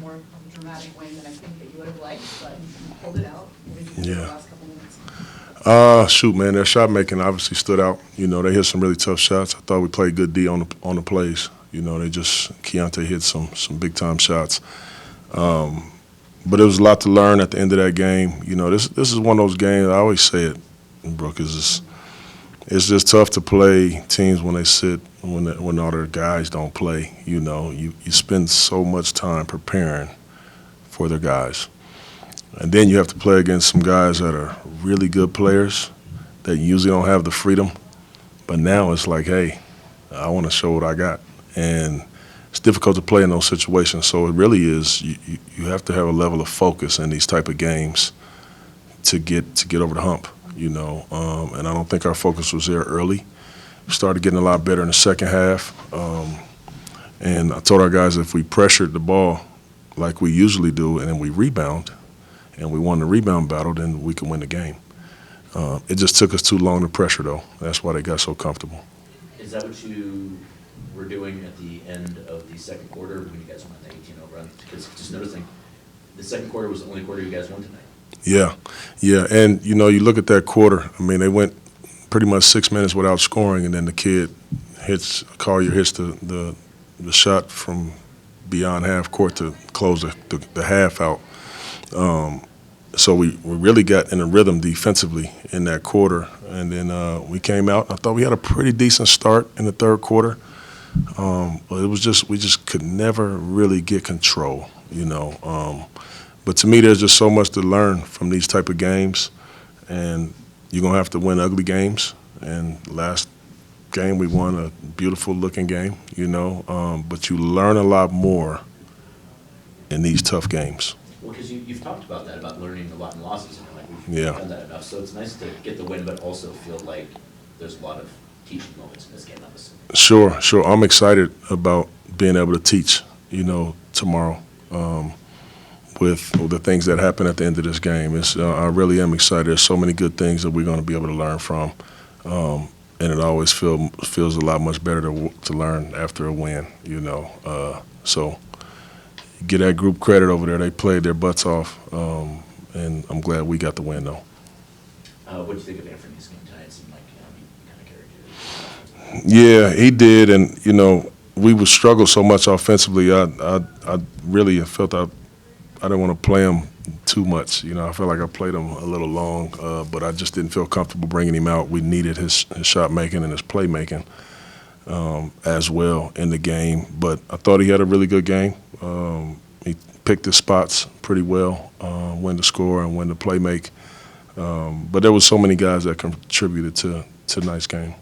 more of a dramatic win than I think that you would have liked, but you pulled it out. What did you do Yeah. the last couple minutes? Shoot, man, their shot making obviously stood out. You know, they hit some really tough shots. I thought we played good D on the plays. You know, Keontae hit some big time shots. But it was a lot to learn at the end of that game. You know, this is one of those games. I always say it, Brooke. It's just tough to play teams when they sit when all their guys don't play. You know, you spend so much time preparing for their guys. And then you have to play against some guys that are really good players that usually don't have the freedom. But now it's like, hey, I want to show what I got. And it's difficult to play in those situations. So it really is, you have to have a level of focus in these type of games to get over the hump, you know. And I don't think our focus was there early. We started getting a lot better in the second half. And I told our guys if we pressured the ball like we usually do and then we rebound, and we won the rebound battle, then we can win the game. It just took us too long to pressure, though. That's why they got so comfortable. Is that what you were doing at the end of the second quarter when you guys won the 18-0 run? Because just noticing, the second quarter was the only quarter you guys won tonight. Yeah, and you know, you look at that quarter. I mean, they went pretty much 6 minutes without scoring, and then the kid Collier hits the shot from beyond half court to close the half out. So we really got in a rhythm defensively in that quarter, and then we came out. I thought we had a pretty decent start in the third quarter, but it was just we just could never really get control, you know. But to me, there's just so much to learn from these type of games, and you're gonna have to win ugly games. And last game we won a beautiful looking game, you know. But you learn a lot more in these tough games. Well, because you've talked about that, about learning a lot in losses, and like we've Yeah. done that enough. So it's nice to get the win, but also feel like there's a lot of teaching moments in this game, obviously. Sure. I'm excited about being able to teach, you know, tomorrow with the things that happen at the end of this game. I really am excited. There's so many good things that we're going to be able to learn from, and it always feels a lot much better to learn after a win, you know. So get that group credit over there. They played their butts off, and I'm glad we got the win, though. What do you think of Anthony's game tonight? It seemed like he kind of carried you. Yeah, he did, and you know we would struggle so much offensively. I really felt I didn't want to play him too much. You know, I felt like I played him a little long, but I just didn't feel comfortable bringing him out. We needed his shot making and his play making as well in the game. But I thought he had a really good game. He picked his spots pretty well, when to score and when to play make. But there was so many guys that contributed to tonight's game.